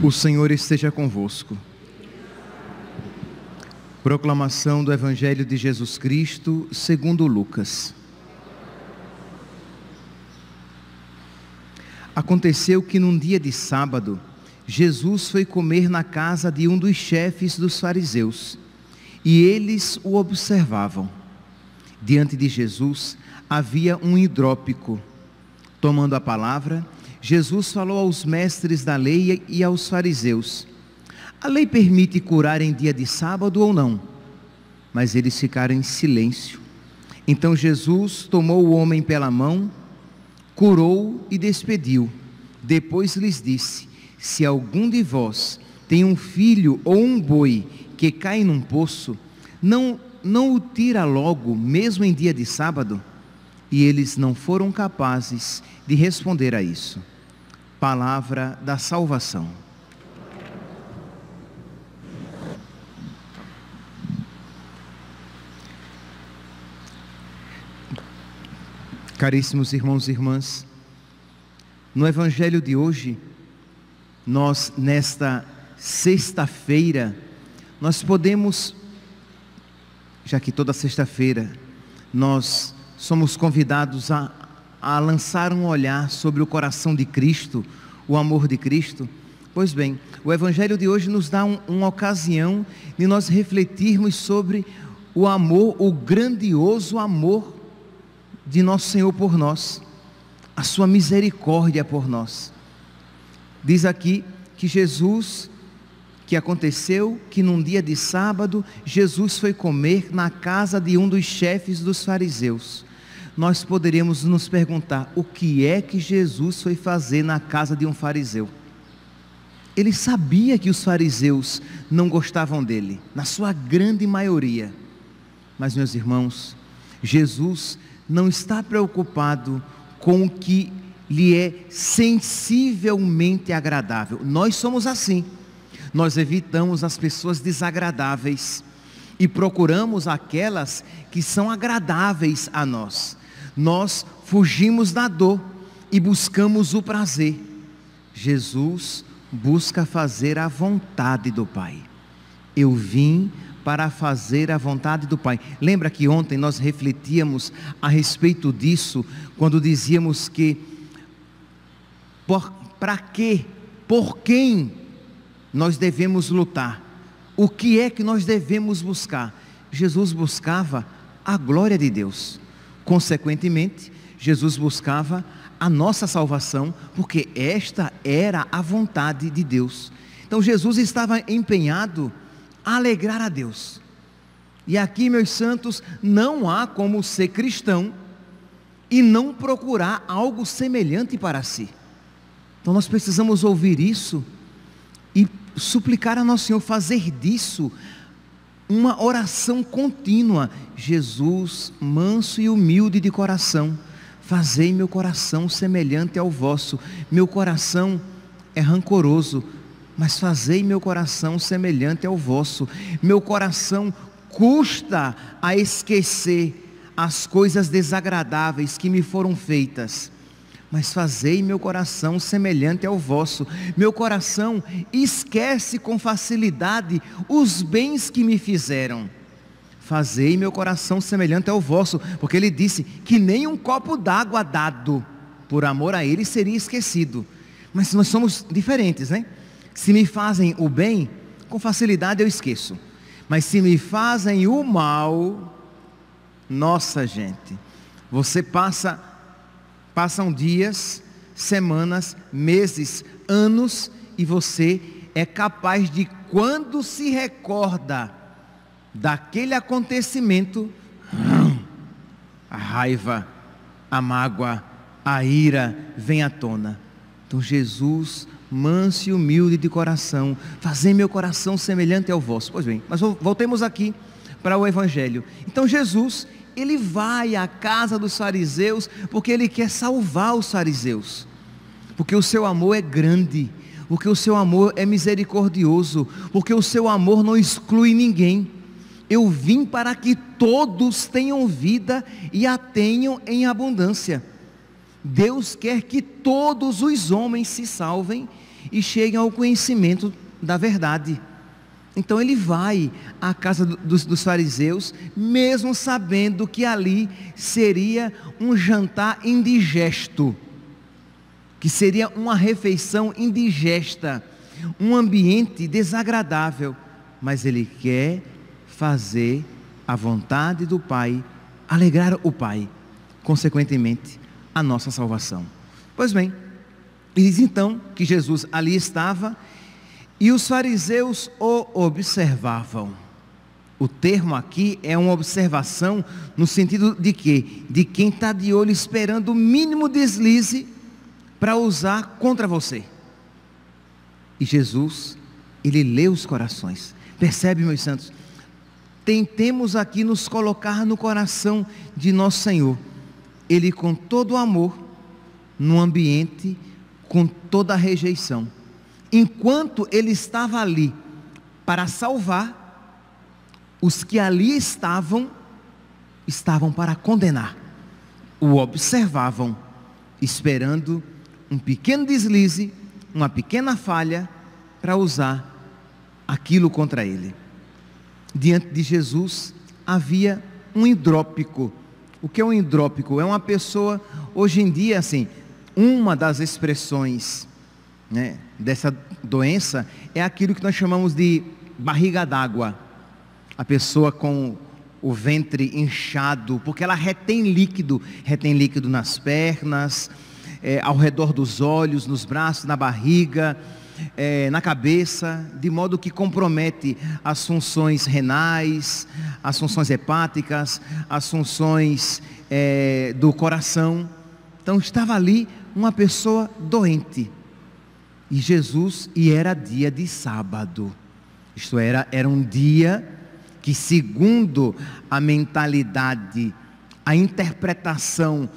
O Senhor esteja convosco. Proclamação do Evangelho de Jesus Cristo segundo Lucas. Aconteceu que num dia de sábado, Jesus foi comer na casa de um dos chefes dos fariseus, e eles o observavam. Diante de Jesus havia um hidrópico. Tomando a palavra, Jesus falou aos mestres da lei e aos fariseus: a lei permite curar em dia de sábado ou não? Mas eles ficaram em silêncio. Então Jesus tomou o homem pela mão, curou e despediu. Depois lhes disse: se algum de vós tem um filho ou um boi que cai num poço, não o tira logo, mesmo em dia de sábado? E eles não foram capazes de responder a isso. Palavra da salvação. Caríssimos irmãos e irmãs, no Evangelho de hoje, nós nesta sexta-feira, nós podemos, já que toda sexta-feira nós somos convidados a lançar um olhar sobre o coração de Cristo, o amor de Cristo. Pois bem, o Evangelho de hoje nos dá uma ocasião de nós refletirmos sobre o amor, o grandioso amor de nosso Senhor por nós, a sua misericórdia por nós. Diz aqui que aconteceu que num dia de sábado, Jesus foi comer na casa de um dos chefes dos fariseus. Nós poderíamos nos perguntar: o que é que Jesus foi fazer na casa de um fariseu? Ele sabia que os fariseus não gostavam dele, na sua grande maioria. Mas, meus irmãos, Jesus não está preocupado com o que lhe é sensivelmente agradável. Nós somos assim. Nós evitamos as pessoas desagradáveis e procuramos aquelas que são agradáveis a nós. Nós fugimos da dor e buscamos o prazer. Jesus busca fazer a vontade do Pai. Eu vim para fazer a vontade do Pai. Lembra que ontem nós refletíamos a respeito disso, quando dizíamos que para quê, por quem nós devemos lutar? O que é que nós devemos buscar? Jesus buscava a glória de Deus. Consequentemente, Jesus buscava a nossa salvação, porque esta era a vontade de Deus. Então Jesus estava empenhado a alegrar a Deus. E aqui, meus santos, não há como ser cristão e não procurar algo semelhante para si. Então nós precisamos ouvir isso e suplicar a nosso Senhor, fazer disso uma oração contínua. Jesus, manso e humilde de coração, fazei meu coração semelhante ao vosso. Meu coração é rancoroso, mas fazei meu coração semelhante ao vosso. Meu coração custa a esquecer as coisas desagradáveis que me foram feitas, mas fazei meu coração semelhante ao vosso. Meu coração esquece com facilidade os bens que me fizeram. Fazei meu coração semelhante ao vosso, porque ele disse que nem um copo d'água dado por amor a ele seria esquecido. Mas nós somos diferentes, né? Se me fazem o bem, com facilidade eu esqueço. Mas se me fazem o mal, nossa gente, você passam dias, semanas, meses, anos, e você é capaz de, quando se recorda daquele acontecimento, a raiva, a mágoa, a ira vem à tona. Então Jesus, manso e humilde de coração, fazei meu coração semelhante ao vosso. Pois bem, mas voltemos aqui para o Evangelho. Então Jesus, ele vai à casa dos fariseus, porque ele quer salvar os fariseus, porque o seu amor é grande, porque o seu amor é misericordioso, porque o seu amor não exclui ninguém. Eu vim para que todos tenham vida e a tenham em abundância. Deus quer que todos os homens se salvem e cheguem ao conhecimento da verdade. Então ele vai à casa dos fariseus, mesmo sabendo que ali seria um jantar indigesto, que seria uma refeição indigesta, um ambiente desagradável, mas ele quer fazer a vontade do Pai, alegrar o Pai, consequentemente a nossa salvação. Pois bem, diz então que Jesus ali estava e os fariseus o observavam. O termo aqui é uma observação no sentido de quê? De quem está de olho esperando o mínimo deslize para usar contra você. E Jesus, ele lê os corações. Percebe, meus santos? Tentemos aqui nos colocar no coração de nosso Senhor. Ele com todo o amor, num ambiente com toda a rejeição. Enquanto ele estava ali para salvar, os que ali estavam para condenar. O observavam, esperando um pequeno deslize, uma pequena falha, para usar aquilo contra ele. Diante de Jesus havia um hidrópico. O que é um hidrópico? É uma pessoa, hoje em dia, assim, uma das expressões, né, dessa doença é aquilo que nós chamamos de barriga d'água. A pessoa com o ventre inchado, porque ela retém líquido nas pernas, ao redor dos olhos, nos braços, na barriga, na cabeça, de modo que compromete as funções renais, as funções hepáticas, as funções do coração. Então estava ali uma pessoa doente. E era dia de sábado. Isto era um dia que, segundo a mentalidade, a interpretação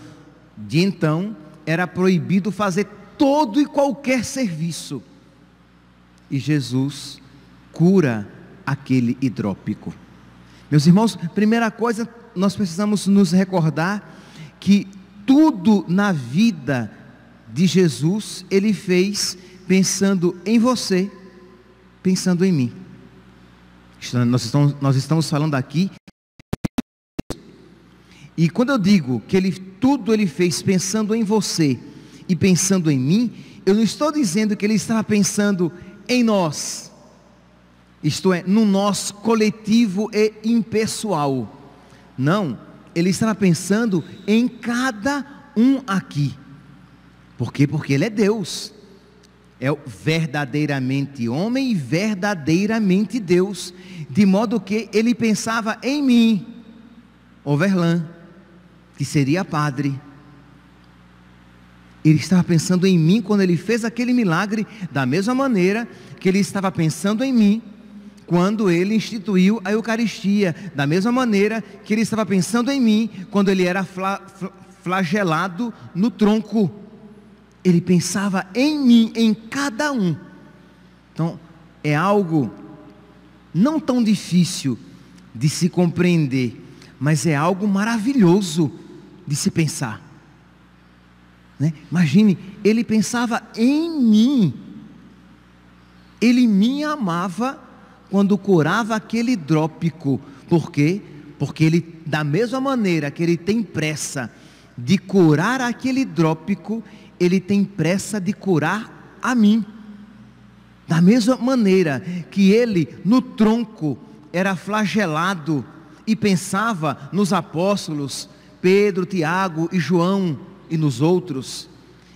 de então, era proibido fazer todo e qualquer serviço. E Jesus cura aquele hidrópico. Meus irmãos, primeira coisa, nós precisamos nos recordar que tudo na vida de Jesus, ele fez pensando em você, pensando em mim. Nós estamos falando aqui. E quando eu digo que tudo ele fez pensando em você e pensando em mim, eu não estou dizendo que ele estava pensando em nós, isto é, no nosso coletivo e impessoal. Não, ele estava pensando em cada um aqui. Por quê? Porque ele é Deus. É verdadeiramente homem e verdadeiramente Deus. De modo que ele pensava em mim, Overlan, que seria padre. Ele estava pensando em mim quando ele fez aquele milagre, da mesma maneira que ele estava pensando em mim quando ele instituiu a Eucaristia, da mesma maneira que ele estava pensando em mim quando ele era flagelado no tronco. Ele pensava em mim, em cada um. Então, é algo não tão difícil de se compreender, mas é algo maravilhoso de se pensar, né? Imagine, ele pensava em mim. Ele me amava quando curava aquele hidrópico. Por quê? Porque ele, da mesma maneira que ele tem pressa de curar aquele hidrópico, ele tem pressa de curar a mim. Da mesma maneira que ele no tronco era flagelado e pensava nos apóstolos Pedro, Tiago e João e nos outros,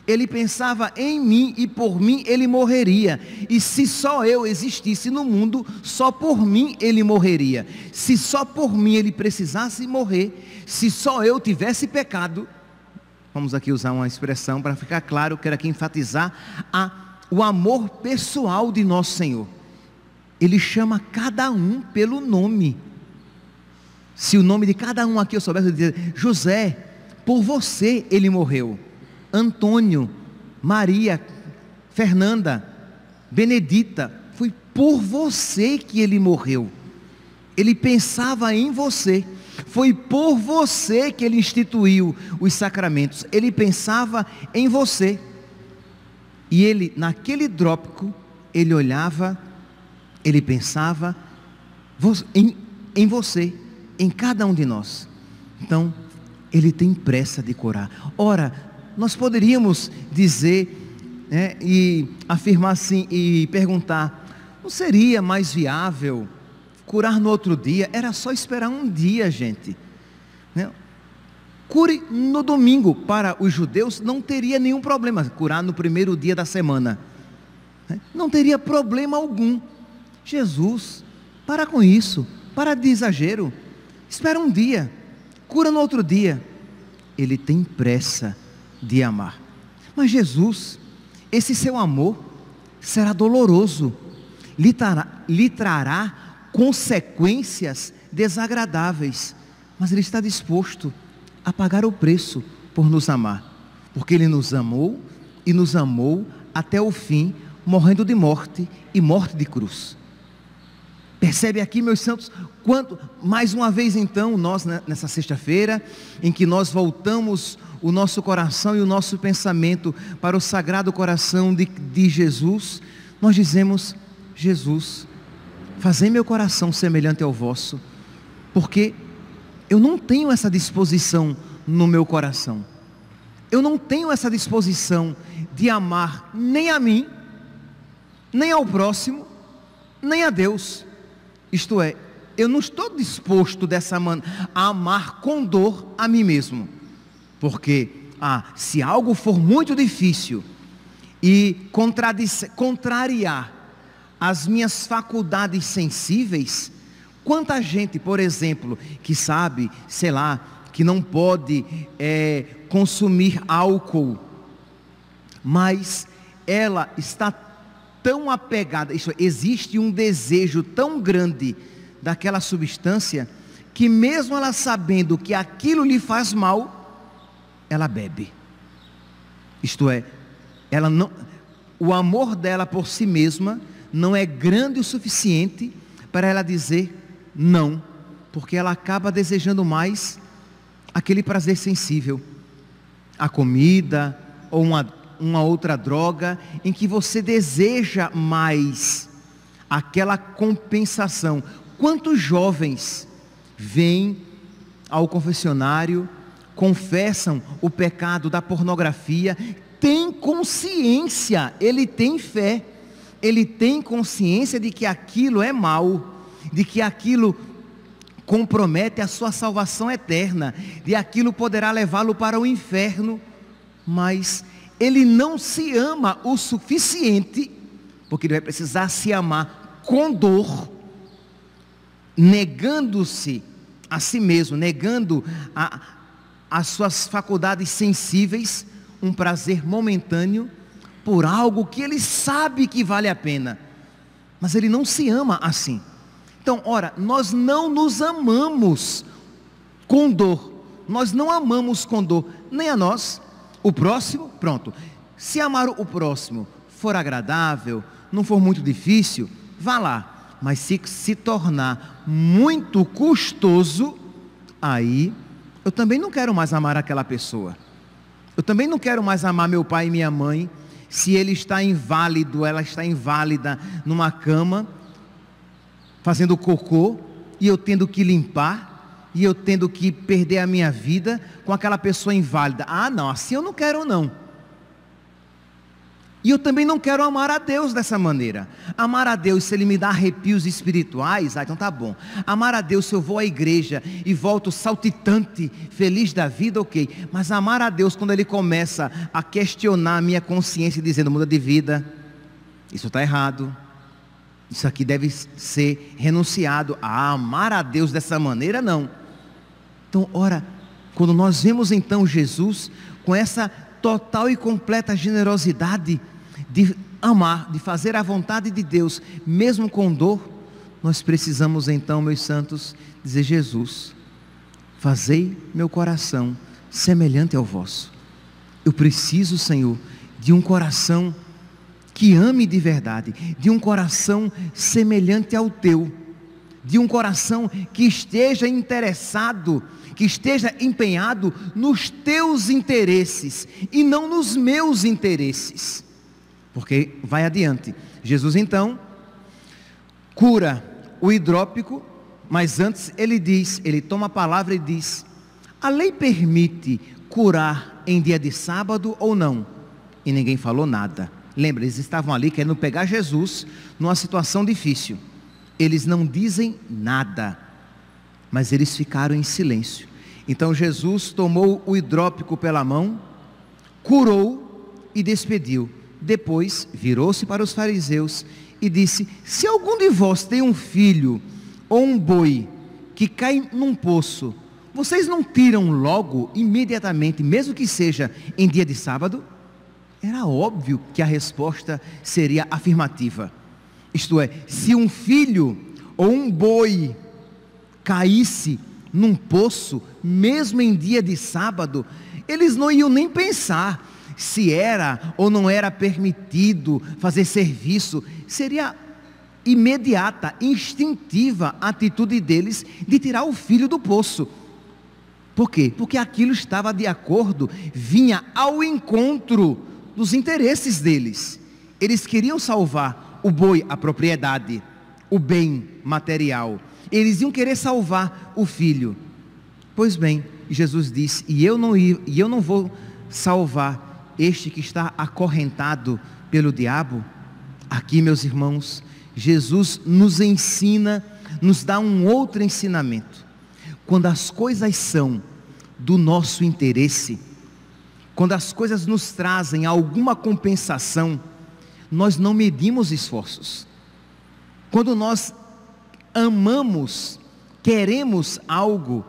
ele pensava em mim e por mim ele morreria. E se só eu existisse no mundo, só por mim ele morreria. Se só por mim ele precisasse morrer, se só eu tivesse pecado, vamos aqui usar uma expressão para ficar claro, eu quero aqui enfatizar o amor pessoal de nosso Senhor. Ele chama cada um pelo nome. Se o nome de cada um aqui eu soubesse, eu dizer: José, por você ele morreu. Antônio, Maria, Fernanda, Benedita, foi por você que ele morreu. Ele pensava em você. Foi por você que ele instituiu os sacramentos. Ele pensava em você. E ele, naquele hidrópico, ele olhava, ele pensava em você, em cada um de nós. Então, ele tem pressa de curar. Ora, nós poderíamos dizer, né, e afirmar assim, e perguntar: não seria mais viável curar no outro dia? Era só esperar um dia, gente, né? Cure no domingo. Para os judeus não teria nenhum problema curar no primeiro dia da semana, né? Não teria problema algum. Jesus, para com isso, para de exagero, espera um dia, cura no outro dia. Ele tem pressa de amar. Mas Jesus, esse seu amor será doloroso, lhe trará consequências desagradáveis, mas Ele está disposto a pagar o preço por nos amar, porque Ele nos amou e nos amou até o fim, morrendo de morte e morte de cruz. Percebe aqui, meus santos, quanto, mais uma vez então, nós nessa sexta-feira, em que nós voltamos o nosso coração e o nosso pensamento para o Sagrado Coração de Jesus, nós dizemos: Jesus, fazei meu coração semelhante ao vosso, porque eu não tenho essa disposição no meu coração, eu não tenho essa disposição de amar nem a mim, nem ao próximo, nem a Deus. Isto é, eu não estou disposto dessa maneira a amar com dor a mim mesmo, porque se algo for muito difícil e contrariar as minhas faculdades sensíveis, quanta gente, por exemplo, que sabe, sei lá, que não pode consumir álcool, mas ela está tão apegada, existe um desejo tão grande daquela substância, que mesmo ela sabendo que aquilo lhe faz mal, ela bebe. Isto é, ela não, o amor dela por si mesma não é grande o suficiente para ela dizer não, porque ela acaba desejando mais aquele prazer sensível, a comida ou uma outra droga, em que você deseja mais aquela compensação. Quantos jovens vêm ao confessionário, confessam o pecado da pornografia, tem consciência, ele tem fé, ele tem consciência de que aquilo é mal, de que aquilo compromete a sua salvação eterna, de aquilo poderá levá-lo para o inferno, mas ele não se ama o suficiente, porque ele vai precisar se amar com dor, negando-se a si mesmo, negando as suas faculdades sensíveis, um prazer momentâneo, por algo que ele sabe que vale a pena, mas ele não se ama assim. Então, ora, nós não nos amamos com dor, nós não amamos com dor, nem a nós, o próximo, pronto. Se amar o próximo for agradável, não for muito difícil, vá lá, mas se tornar muito custoso, aí eu também não quero mais amar aquela pessoa, eu também não quero mais amar meu pai e minha mãe, se ele está inválido, ela está inválida numa cama, fazendo cocô, e eu tendo que limpar, e eu tendo que perder a minha vida com aquela pessoa inválida. Não, assim eu não quero não. E eu também não quero amar a Deus dessa maneira. Amar a Deus, se Ele me dá arrepios espirituais, então tá bom. Amar a Deus, se eu vou à igreja e volto saltitante, feliz da vida, ok. Mas amar a Deus, quando Ele começa a questionar a minha consciência, dizendo: muda de vida, isso está errado, isso aqui deve ser renunciado. Amar a Deus dessa maneira, não. Então, ora, quando nós vemos então Jesus com essa total e completa generosidade de amar, de fazer a vontade de Deus, mesmo com dor, nós precisamos então, meus santos, dizer: Jesus, fazei meu coração semelhante ao vosso. Eu preciso, Senhor, de um coração que ame de verdade, de um coração semelhante ao teu, de um coração que esteja interessado, que esteja empenhado nos teus interesses e não nos meus interesses. porque vai adiante. Jesus então cura o hidrópico, mas antes ele toma a palavra e diz: a lei permite curar em dia de sábado ou não? E ninguém falou nada. Lembra, eles estavam ali querendo pegar Jesus numa situação difícil. Eles não dizem nada, mas eles ficaram em silêncio. Então Jesus tomou o hidrópico pela mão, curou e despediu. Depois virou-se para os fariseus e disse: se algum de vós tem um filho ou um boi que cai num poço, vocês não tiram logo, imediatamente, mesmo que seja em dia de sábado? Era óbvio que a resposta seria afirmativa. Isto é, se um filho ou um boi caísse num poço, mesmo em dia de sábado, eles não iam nem pensar se era ou não era permitido fazer serviço. Seria imediata, instintiva a atitude deles de tirar o filho do poço. Por quê? Porque aquilo estava de acordo, vinha ao encontro dos interesses deles. Eles queriam salvar o boi, a propriedade, o bem material. Eles iam querer salvar o filho. Pois bem, Jesus disse: e eu não vou salvar este que está acorrentado pelo diabo? Aqui, meus irmãos, Jesus nos ensina, nos dá um outro ensinamento. Quando as coisas são do nosso interesse, quando as coisas nos trazem alguma compensação, nós não medimos esforços. Quando nós amamos, queremos algo,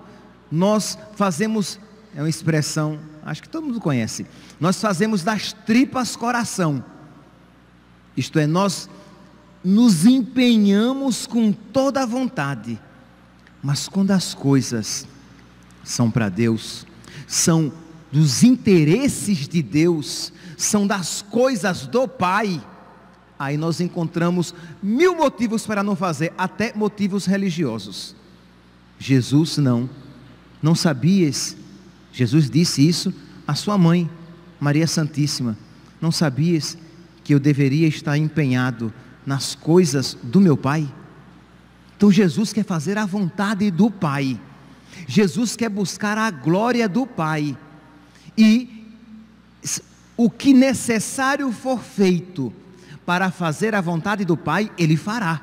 nós fazemos, é uma expressão, acho que todo mundo conhece, nós fazemos das tripas coração. Isto é, nós nos empenhamos com toda a vontade. Mas quando as coisas são para Deus, são dos interesses de Deus, são das coisas do Pai, aí nós encontramos 1000 motivos para não fazer, até motivos religiosos. Jesus não sabias, Jesus disse isso à sua mãe, Maria Santíssima: não sabias que eu deveria estar empenhado nas coisas do meu Pai? Então Jesus quer fazer a vontade do Pai, Jesus quer buscar a glória do Pai, e o que necessário for feito para fazer a vontade do Pai, Ele fará.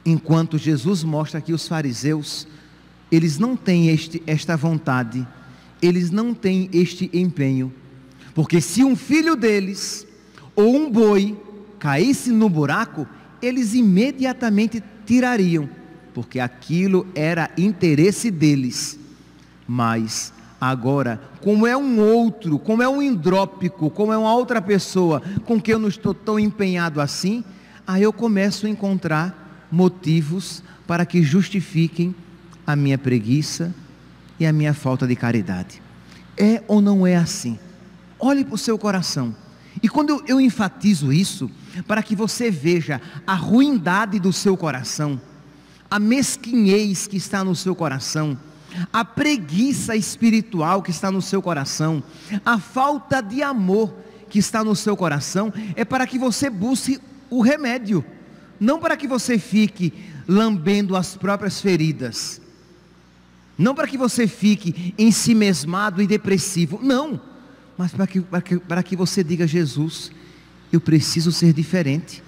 Enquanto Jesus mostra que os fariseus, eles não têm esta vontade, eles não têm este empenho, porque se um filho deles, ou um boi, caísse no buraco, eles imediatamente tirariam, porque aquilo era interesse deles. Mas agora, como é um outro, como é um hidrópico, como é uma outra pessoa com quem eu não estou tão empenhado assim, aí eu começo a encontrar motivos para que justifiquem a minha preguiça e a minha falta de caridade. É ou não é assim? Olhe para o seu coração. E quando eu enfatizo isso, para que você veja a ruindade do seu coração, a mesquinhez que está no seu coração, a preguiça espiritual que está no seu coração, a falta de amor que está no seu coração, é para que você busque o remédio, não para que você fique lambendo as próprias feridas, não para que você fique ensimesmado e depressivo, não, mas para que você diga: Jesus, eu preciso ser diferente.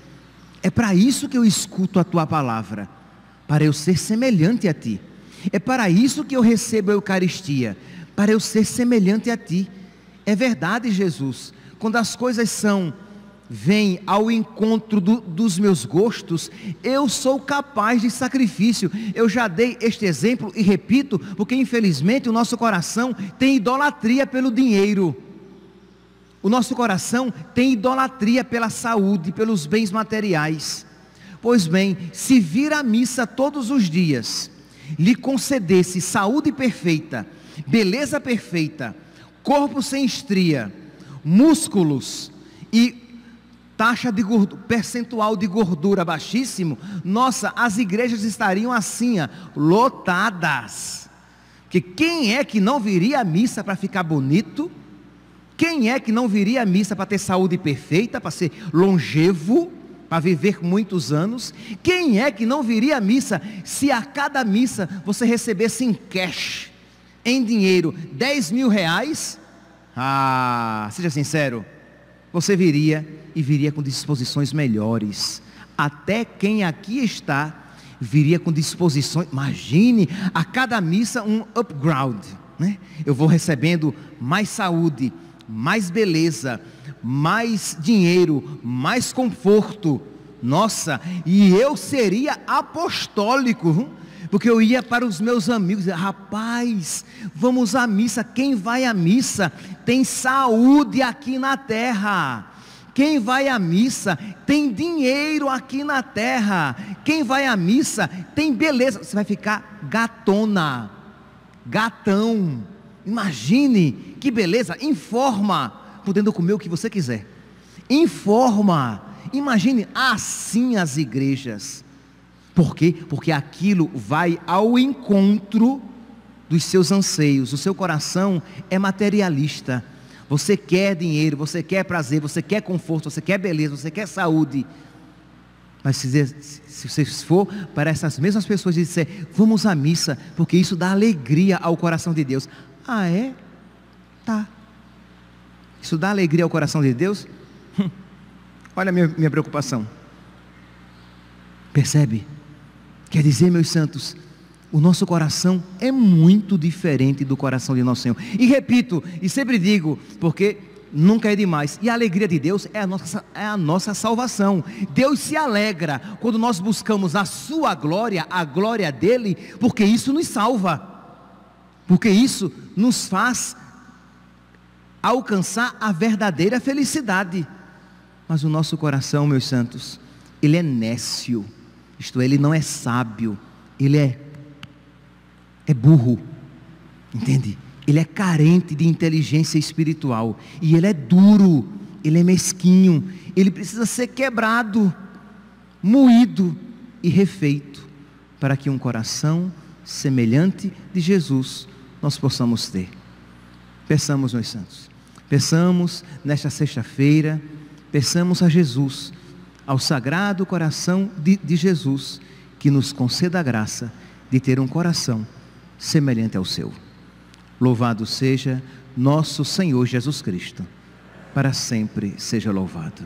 É para isso que eu escuto a Tua palavra, para eu ser semelhante a Ti. É para isso que eu recebo a Eucaristia, para eu ser semelhante a Ti. É verdade, Jesus, quando as coisas vêm ao encontro dos meus gostos, eu sou capaz de sacrifício. Eu já dei este exemplo e repito, porque infelizmente o nosso coração tem idolatria pelo dinheiro. O nosso coração tem idolatria pela saúde, pelos bens materiais. Pois bem, se vir à missa todos os dias lhe concedesse saúde perfeita, beleza perfeita, corpo sem estria, músculos e taxa de gordura, percentual de gordura baixíssimo, nossa, as igrejas estariam assim, lotadas. Porque quem é que não viria à missa para ficar bonito? Quem é que não viria à missa para ter saúde perfeita, para ser longevo, para viver muitos anos? Quem é que não viria à missa se a cada missa você recebesse em cash, em dinheiro, 10 mil reais? Seja sincero, você viria e viria com disposições melhores. Até quem aqui está viria com disposições. Imagine a cada missa um upgrade, né? Eu vou recebendo mais saúde, mais beleza, mais dinheiro, mais conforto. Nossa, e eu seria apostólico, porque eu ia para os meus amigos, rapaz, vamos à missa. Quem vai à missa tem saúde aqui na terra. Quem vai à missa tem dinheiro aqui na terra. Quem vai à missa tem beleza. Você vai ficar gatona, gatão. Imagine que beleza. Informa, podendo comer o que você quiser. Informa. Imagine assim as igrejas. Por quê? Porque aquilo vai ao encontro dos seus anseios. O seu coração é materialista. Você quer dinheiro, você quer prazer, você quer conforto, você quer beleza, você quer saúde. Mas se você for para essas mesmas pessoas e disser, vamos à missa, porque isso dá alegria ao coração de Deus. É? Tá. Isso dá alegria ao coração de Deus? Olha a minha preocupação. Percebe? Quer dizer, meus santos, o nosso coração é muito diferente do coração de nosso Senhor. E repito, e sempre digo, porque nunca é demais. E a alegria de Deus é a nossa salvação. Deus se alegra quando nós buscamos a sua glória, a glória dele, porque isso nos salva. Porque isso nos faz alcançar a verdadeira felicidade. Mas o nosso coração, meus santos, ele é nécio. Isto é, ele não é sábio. Ele é burro, entende? Ele é carente de inteligência espiritual, e ele é duro, ele é mesquinho, ele precisa ser quebrado, moído e refeito, para que um coração semelhante de Jesus nós possamos ter. Peçamos, meus santos, peçamos nesta sexta-feira, peçamos a Jesus, ao Sagrado Coração de Jesus, que nos conceda a graça de ter um coração semelhante ao seu. Louvado seja nosso Senhor Jesus Cristo, para sempre seja louvado.